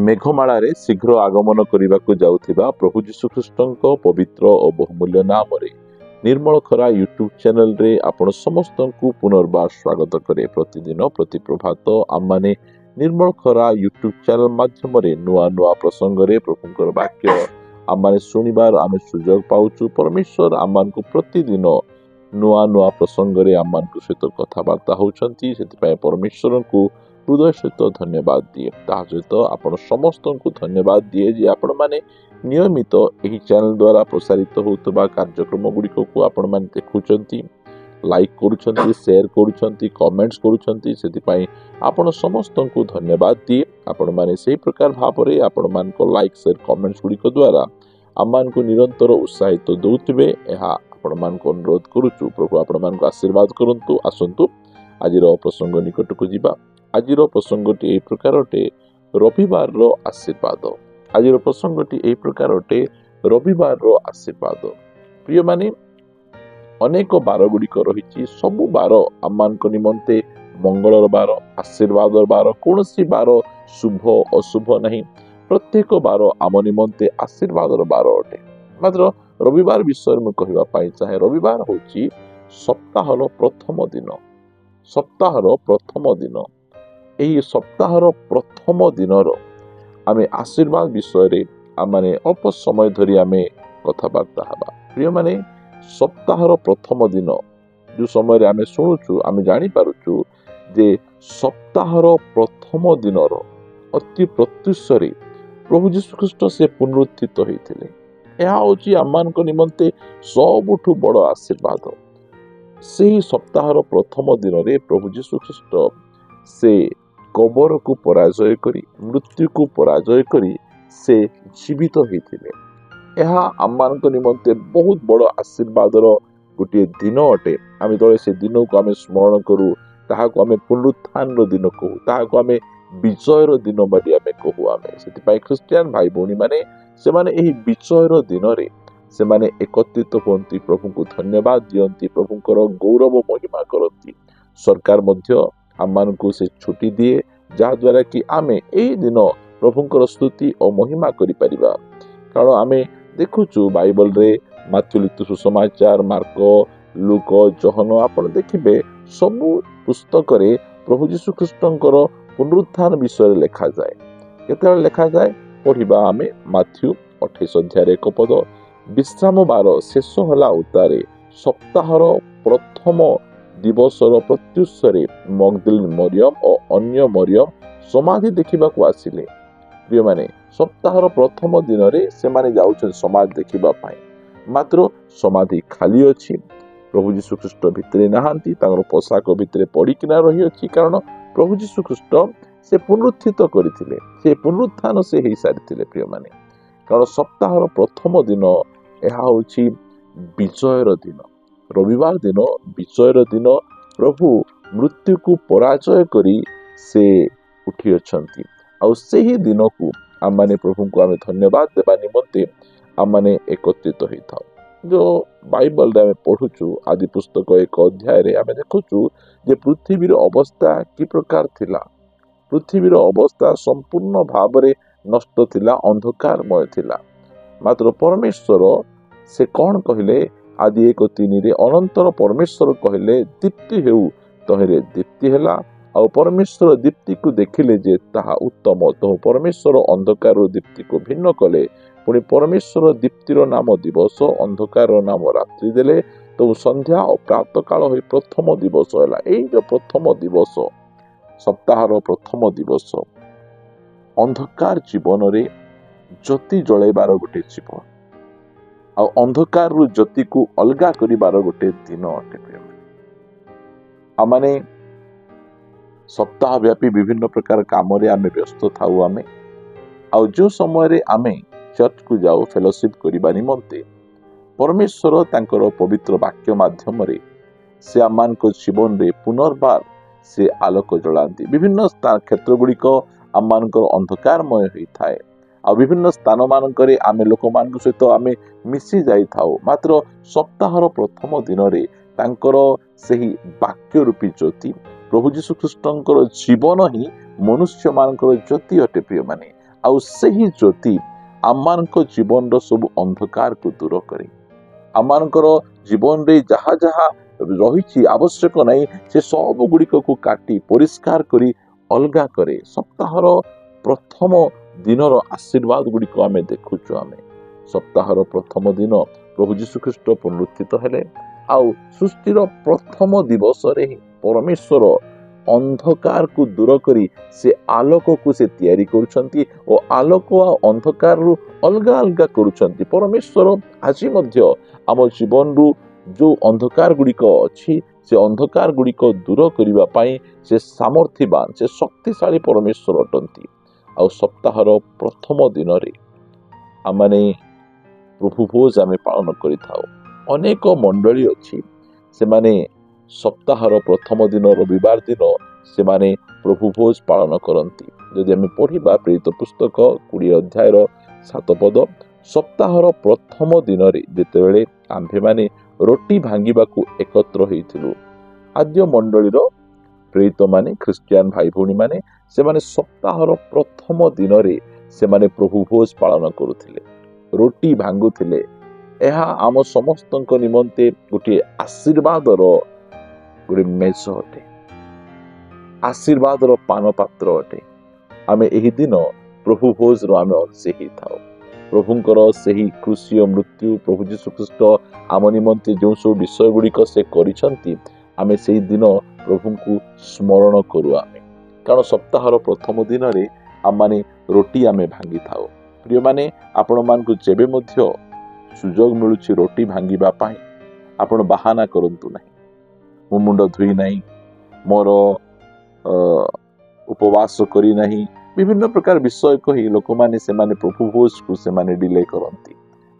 मेघमाळारे शीघ्र आगमन करने जाउथिबा प्रभु जीशुख्रीष्टଙ୍କ पवित्र और बहुमूल्य नाम निर्मल खरा यूट्यूब चैनल रे आपण समस्त को पुनर्बार स्वागत करे। प्रतिदिन प्रति प्रभात आम माने निर्मल खरा यूट्यूब चैनल माध्यम नुआ नुआ प्रसंग रे प्रभुंकर वाक्य आम माने शुणिबार आम सुजोग पाउछु। परमेश्वर आम को प्रतिदिन नुआ नुआ प्रसंग रे आम सहित कथबार्ता होउछंती। सेति परमेश्वर को हृदय सहित धन्यवाद दिए। ता सहित आपण समस्त को धन्यवाद दिए जे आपण माने नियमित एही चैनल द्वारा प्रसारित होतबा कार्यक्रम गुड़िक को आपण माने देखुचंती, लाइक करूछंती, शेयर करूछंती, कमेंट्स करूछंती। सेति पई आपण समस्त को धन्यवाद दिए। आपण माने सेही प्रकार भाबरे आपण मान को लाइक शेयर कमेंट्स गुड़िक द्वारा आमान को निरंतर उत्साहित दउतिबे एहा आपण मान को अनुरोध करूछु। प्रभु आपण मान को आशीर्वाद करंतु। आसंतु आजिर प्रसंग निकट को जिबा। आजिर प्रसंगटी एई प्रकार अटे रविवार रो आशीर्वाद। आजिर प्रसंगटी एई प्रकार अटे रविवार रो आशीर्वाद। प्रिय माने अनेक बार गुड़िक रही। सबु बार आमान को निमंते मंगलर बार, आशीर्वाद बार, कौन सी बार शुभ अशुभ नहीं। प्रत्येक बार आम निमंते आशीर्वाद बार अटे। मात्र रविवार विषय में कहवा पाई चाहे रविवार होची सप्ताहर प्रथम दिन। सप्ताहर प्रथम दिन एही सप्ताहर प्रथम दिनर आमे आशीर्वाद विषय रे आमे अल्प समय धरी आमे कथबार्ता हबा। प्रिय माने सप्ताहर प्रथम दिन जो समय रे आमे सुनुछु आमे जानि पारुछु जे सप्ताहर प्रथम दिनर अति प्रत्युषरे प्रभु जीशु ख्रीष्ट से पुनरुत्थित होइथिले। एहा होची आमानक निमंते सबुठु बड़ आशीर्वाद। सेही सप्ताहर प्रथम दिन रे प्रभु जीशु ख्रीष्ट से कबर को पराजय करी, मृत्यु को पराजय करी से जीवित होइथिले। एहा आमानक निमंते बहुत बड़ आशीर्वादर गोटे दिन अटे। आमे तळे से दिन को आमे स्मरण करू, ताहा को आमे पुनरुत्थान दिन कहू, ताहा को आमे विजयर दिन बाली आमे कहू। आमे सेति पई ख्रिस्टियन भाई भौणी माने से माने एही विजयर दिन रे से माने एकत्रित होती, प्रभु को धन्यवाद दियंती, प्रभुंकर गौरव महिमा करती। सरकार मध्य आमान को से छुट्टी दिए जहा द्वारा कि आमे एही दिन प्रभुंकर स्तुति और महिमा करि परिबा। कारण आमे देखुछु बाइबल रे माथ्यू लिखित सुसमाचार, मार्क, लूक, जोहन आपण देखिबे सबु पुस्तक रे प्रभु जीशु ख्रीष्टंकर पुनरुत्थान विषय लिखा जाए। केते लिखा जाए पढ़िबा आमे माथ्यू 28 अध्याय 1 पद। विश्राम बार शेष होला उतारे सप्ताहर प्रथम दिवसर प्रत्युषरे मगदलीन मरियम और अन्य मरियम समाधि देखिबा को आसिले। प्रिय माने सप्ताहर प्रथम दिन रे से माने जाउछन समाधि देखिबा पाए। मात्र समाधि खाली अछि। प्रभु जीशु ख्रीष्ट भितरे नाहांती, तांगर पोशाक भितरे पड़िकिना रही अछि। कारण प्रभु जीशु ख्रीष्ट से पुनरुत्थित करथिले, से पुनरुत्थान से हेई सारिथिले। प्रिय माने कारण सप्ताहर प्रथम दिन एहा होछि विजयर दिन। रविवार दिन विजयर दिन प्रभु मृत्यु को पराजय करी से उठी अछंती। आ सेही दिन को आम माने प्रभु को आमे धन्यवाद देबा निमंते आम माने एकत्रित होई थाउ। जो बाइबल रे आमे पढुछु आदि पुस्तक 1 अध्याय रे आमे देखुछु जे पृथ्वीर अवस्था कि प्रकार थिला। पृथ्वीर अवस्था संपूर्ण भावरे नष्ट थिला, अंधकारमय थिला। मात्र परमेश्वर से कौन कहले आदि 1:3 रे अनंतर परमेश्वर कहले दीप्ति हेउ, तहरे दीप्ति हेला। और परमेश्वर दीप्ति को देखिले जे ताहा उत्तम। तो परमेश्वर अंधकार दीप्ति को भिन्न कले। पुणी परमेश्वर दीप्तिर नाम दिवस, अंधकार नाम रात्रि देले। तो संध्या और प्रातः काल होई प्रथम दिवस हैला। एई जो प्रथम दिवस सप्ताहर प्रथम दिवस अंधकार जीवन रे ज्योति जळैबार गोटे जीवन आ अंधकार रु ज्योति को अलगा करिबार गोटे दिन अटे। आमाने सप्ताह व्यापी विभिन्न प्रकार काम रे आमे व्यस्त थाउ। आमे आ जो समय रे आमे चर्च को जाऊ फेलोशिप करिबा निमंते परमेश्वर तांकर पवित्र वाक्य माध्यम रे से आमान को जीवन रे पुनर्बार से आलोक जलांती। विभिन्न क्षेत्र गुड़िक आम मानकर अंधकारमय होई थाए। आ विभिन्न स्थान मानकरे आमे लोक मान सहित आमे मिसी जाई थाउ। मात्र सप्ताहर प्रथम दिन रे तांकर सेही वाक्य रूपी ज्योति प्रभु जीशु ख्रीष्टंकर जीवन ही मनुष्य मानकर ज्योति अटे। प्रिय माने आउ सही ज्योति आममानक जीवन सब अंधकार को दूर करे आममानकर जीवन रे जहा जहा रही आवश्यक नहीं से सब गुड़िक को काटी परिष्कार करी अलगा करे सप्ताहर प्रथम दिनर आशीर्वाद गुड़िक आम देखुचु आम सप्ताहर प्रथम दिन प्रभु जीशु ख्रीष्ट पुनरुत्थित हेले आउ सृष्टिर प्रथम दिवस रे परमेश्वर अंधकार को दूर करी से आलोक को से तैयारी करुछंती और आलोक आ अंधकार रु अलगा अलगा करुछंती परमेश्वर आज मध्य आम जीवन रु जो अंधकार गुड़िक अच्छी से अंधकार गुड़िक दूर करबा पाई से सामर्थ्यवान से शक्तिशाली परमेश्वर अटंती आ सप्ताहर प्रथम दिन रे आमाने प्रभु भोज आमे पालन करि थाओ अनेक मंडली अच्छी से माने सप्ताहर प्रथम दिन रविवार दिन से माने प्रभु भोज पालन करती जदि आम पढ़ा प्रेरित पुस्तक 20 अध्याय 7 पद सप्ताहर प्रथम दिन रे जेतेबेले आम्भे माने रोटी भांगिबाकू एकत्र होइथिलु आद्य मंडलीर प्रेरित माने ख्रिस्टियान भाई भौणी माने से माने सप्ताहर प्रथम दिन रे से माने प्रभु भोज पालन करुथिले रोटी भांगुथिले एहा आम समस्तक निमंते गोटे आशीर्वादर गोटे मेज अटे आशीर्वादर पान पात्र अटे आमे एही दिन प्रभु भोज रो आमे अंश ही थाओ प्रभुंकर सही कृषि मृत्यु प्रभु जीशु ख्रीष्ट आम निमंते जो सब विषय गुड़िक से करिसंती आमे सेही दिन प्रभु को स्मरण करू आमे कारण सप्ताहर प्रथम दिन रे आम माने रोटी आमे भांगी थाओ प्रिय माने आपण मान को जेबे मध्य सुजोग मिलुछि रोटी भांगिबा पाई आपण बहाना करंतु नाही मो मुंड धुई नाही मोर उपवास करी नाही विभिन्न प्रकार विषय कही लोक माने से माने प्रभु भोज को से माने डिले करंती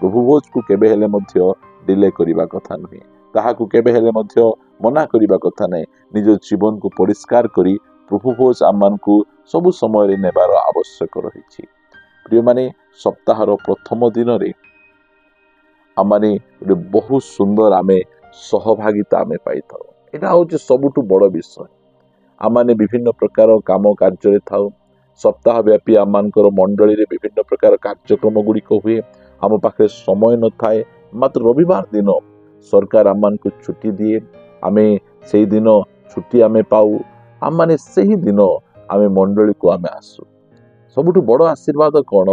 प्रभु भोज को केबे हेले मध्य डिले करिबा कथा नहे ताहा को केबे हेले मध्य मना करिबा कथा नै निज जीवन को परिष्कार करी प्रभु भोज आमान को सब समय रे नेबार आवश्यक रहिछि प्रिय माने सप्ताहर प्रथम दिन रे आमाने बहुत सुंदर आमे सहभागिता आमे पाइथाउ एटा होछि सबुठु बड़ विषय आमाने विभिन्न प्रकार काम कार्य थाउ सप्ताह व्यापी आमानकर मंडली रे विभिन्न प्रकार कार्यक्रम गुड़िक हुए आम पाखे समय न थाए मात्र रविवार दिन सरकार आमान को छुट्टी दिए आमे सेही दिन छुट्टी आमे पाऊ आम माने सेही दिन आमे मंडली को आमे आसु सबुठु बड़ आशीर्वाद कौन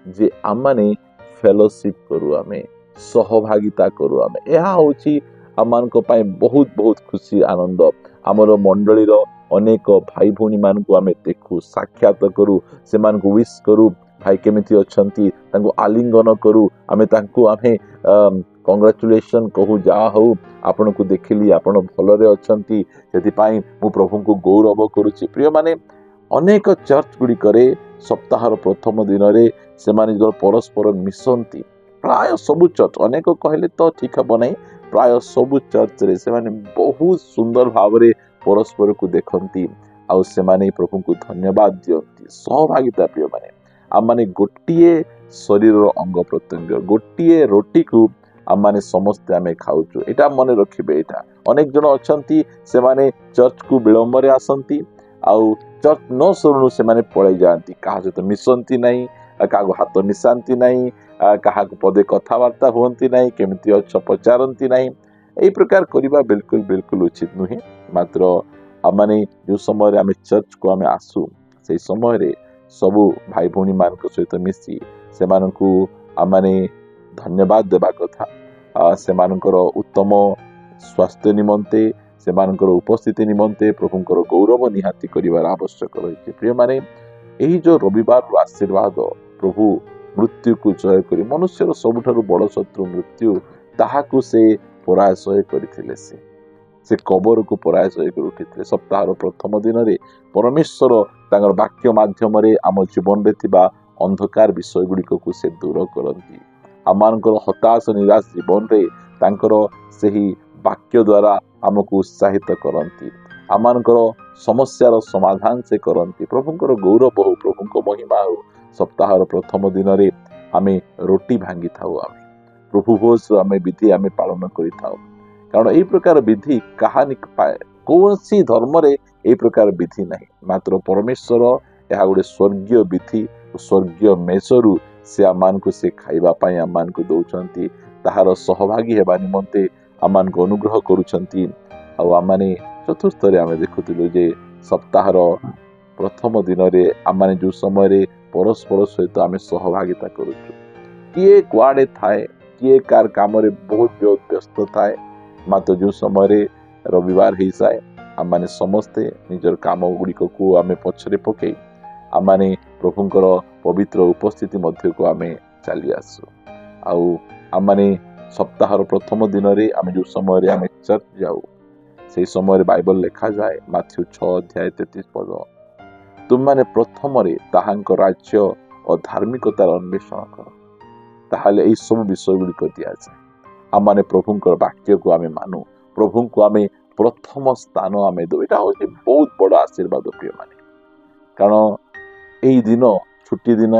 जे आम माने फेलोशिप करू आमे सहभागिता करू आमे यह होची आमानक पाई बहुत बहुत खुशी आनंद आमर मंडलीर अनेक भाई भौणी मान को आमे देखू साक्षात करू से मान को विश करू भाई केमिति अछंती तांको आलिंगन करू आमे तांको आमे कांग्रेचुलेशन कहू जा हो आपण को देखिली आपण भलरे अछंती सेति पाई मु प्रभु को गौरव करूची प्रिय माने अनेक चर्च गुडी करे सप्ताहर प्रथम दिन रे से माने जो परस्पर मिसंती प्राय सबु चर्च अनेक कहले तो ठीक हबो नै प्राय सबु चर्च रे से माने बहुत सुंदर भावरे परस्पर को देखती आउ से माने प्रभु को धन्यवाद दियंती सहभागिता प्रिय माने आम माने गोटिए शरीर अंग प्रत्यंग गोटिए रोटी को आम माने समस्त आमे खाउछु एटा मने रखिबे एटा अनेक जन अछंती से माने चर्च को विलंब रे आसंती आउ चर्च न सरुनु से माने पळै जांती काहा सहित मिसंती नाही काहा हाथ मिसांती नाही काहा को पदे कथावार्ता हुंती नाही केमिति अछ पचारंती नाही एई प्रकार करिबा बिल्कुल बिल्कुल उचित नुहे मात्र आमाने जो समय आमे चर्च को आमे आसु से समय रे सबु भाई भौणी मान को सहित मिसी से मानकु आमाने धन्यवाद देबा कथा से मानकर उत्तम स्वास्थ्य निमंते से मानकर उपस्थिति निमंते प्रभुंकर गौरव निहाती करिवार आवश्यक रहिছে प्रिय माने एही जो रविवार आशीर्वाद प्रभु मृत्यु को जय करी मनुष्यर सबुठारु बड़ शत्रु मृत्यु ताहाकु से पराजय करथिले से कबर को पराजय कर उठिथिले सप्ताहर प्रथम दिन रे परमेश्वर तांगर वाक्य माध्यम रे आम जीवन रे थिबा अंधकार विषय गुड़िक को से दूर करती आमानकर हताश निराश जीवन रे तांकर सही वाक्य द्वारा आमको उत्साहित करती आमानकर समस्यार समाधान से करती प्रभुंकर गौरव हो प्रभुंक महिमा हो सप्ताहर प्रथम दिन रे आमे रोटी भांगी थाउ आमे प्रभु भोज आमे विधि आमे पालन करि थाउ कारण एई प्रकार विधि कहानी पाए कौनसी धर्म रे एई प्रकार विधि नहीं मात्र परमेश्वर यह गोटे स्वर्गीय विधि स्वर्गीय मेसरू से आम को से खाइबा पाई आम को दौरान ताहार सहभागी हेबा निमंते आम को अनुग्रह करुछंती। आम चतुर्थ आम देखुलु जे सप्ताहर प्रथम दिन में आम जो समय परस्पर सहित आम सहभागिता करुचु किए कुआड़े थाए किए कार काम बहुत व्यस्त थाए मात्र जो समय रविवार हो जाए आम मैंने समस्ते निजर काम गुड़िक को आम पछरे पकई आम मैंने प्रभुंकर पवित्र उपस्थिति मध्य को आम चली आसु आम मैंने सप्ताहर प्रथम दिन में आम जो समय आम चर्च जाऊ से समय बाइबल लिखा जाए माथ्यू 6:33 तुम माने प्रथम ताहांक राज्य और धार्मिकतार अन्वेषण कर ताहले एई सब विषय गुड़िक दि जाए आम मैंने प्रभुंकर वाक्य को आम मानु प्रभु को आम प्रथम स्थान आम दो यहाँ हूँ बहुत बड़ आशीर्वाद प्रिय माने कारण यही दिन छुट्टी दिन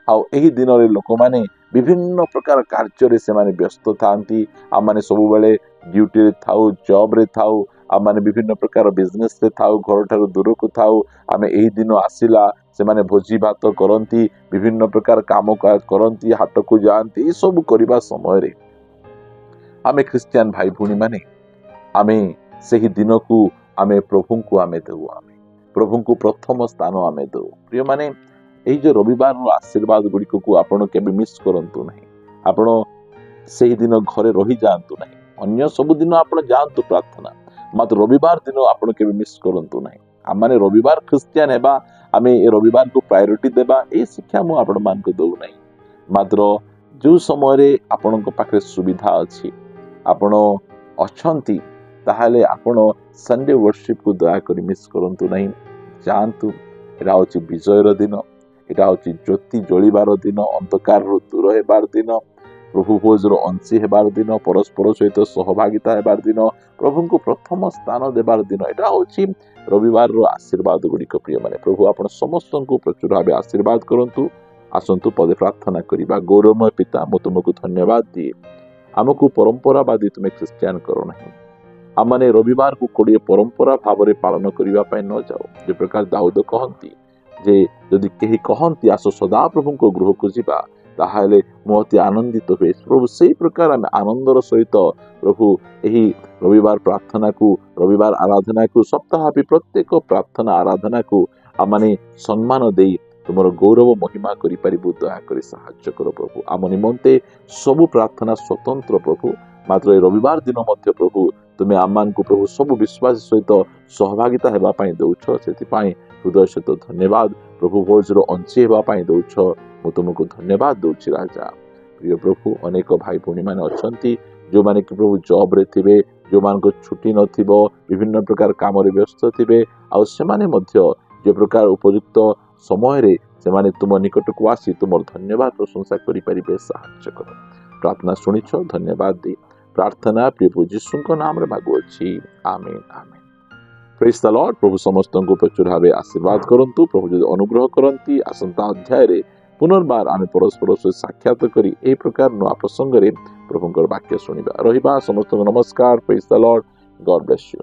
आई दिन लोक मैंने विभिन्न प्रकार कार्य से माने व्यस्त था आम मैंने सब बेले ड्यूटी थाऊ जॉब रे थाऊ आम मैंने विभिन्न प्रकार बिजनेस रे थाऊ घर ठार दूर को थाऊ आम यही दिन आसिला से माने भोजी भात करती विभिन्न प्रकार काम करती हाट को जाती सब करने समय आम ख्रिस्टियन भाई भूणी माने आम से दिन को आम प्रभु को आम दऊ आम प्रभु को प्रथम स्थान आम दऊ प्रिय माने यही जो रविवार आशीर्वाद गुड़िक को आपण के मिस करंतु नहीं आपण से दिन घरे रही जातु नहीं अन्य सब दिन आप जातु प्रार्थना मात्र रविवार दिन आपण के मिस करंतु नहीं आम मैंने रविवार ख्रिस्टियन हेबा आम ए रविवार को प्रायोरिटी देबा ए शिक्षा मु आपण मान को दऊ नहीं मात्र जो समय आपण पाखे सुविधा अच्छी आपण अच्छी ताहले आपण संडे वर्शिप को दया करी मिस करंतु नहीं जानतु एटा होची विजयर दिन एटा होची ज्योति जलिबार दिन अंधकार दूर हेबार दिन प्रभु भोजर अंशी हेबार दिन परस्पर सहित सहभागिता हेबार दिन प्रभु को प्रथम स्थान देबार दिन एटा होची रविवार आशीर्वाद गुड़िक प्रिय माने प्रभु आपण समस्त को प्रचुर भाव आशीर्वाद करंतु आसंतु पदे प्रार्थना करिबा गौरवमय पिता मु तुमको धन्यवाद दिए आमको परंपरावादी तुम्हें ख्रिस्टियन करो नहीं आम मैंने रविवार को कोड़े परंपरा भाव में पालन करने न जाओ जो प्रकार दाऊद कहती जे यदि कहीं कहती आस सदा प्रभु को गृह को जीवा ताहले मु अति आनंदित हुए प्रभु से प्रकार आम आनंदर सहित प्रभु यही रविवार प्रार्थना को रविवार आराधना को सप्ताह प्रत्येक प्रार्थना आराधना को आम मैंने सम्मान दे तुमर गौरव महिमा करि परिबु दया करी साहाय्य कर प्रभु आम निमंते सबु प्रार्थना स्वतंत्र प्रभु मात्र रविवार दिन मध्य प्रभु तुम्हें आम को प्रभु सब विश्वास सहित सहभागिता हेबाई दौछ से हृदय सहित धन्यवाद प्रभु भोजर अंशी हेबाई दौछ मु तुमको धन्यवाद दौची राजा प्रिय प्रभु अनेक भाई भौणी मैंने अच्छा जो मैंने कि प्रभु जॉब रे थिबे जो मान को छुट्टी नथिबो विभिन्न प्रकार काम रे व्यस्त थिबे आ सेमाने मध्य जो प्रकार उपयुक्त समय रे सेमाने तुम निकट को आसी तुम धन्यवाद प्रशंसा करि परिबे साहाय्य कर प्रार्थना सुनिछ धन्यवाद दी प्रार्थना प्रभु यीशु नाम रे मागुछि आमेन आमेन प्रेज द लॉर्ड प्रभु समस्त को प्रचुर भाव आशीर्वाद करंतु प्रभु जो अनुग्रह करंती आसंता अध्याय रे पुनर्बार आम परस्पर सहित साक्षात करी ए प्रकार नुआ प्रसंग रे प्रभुंकर वाक्य सुनिबा रहिबा समस्त नमस्कार praise the Lord God bless you.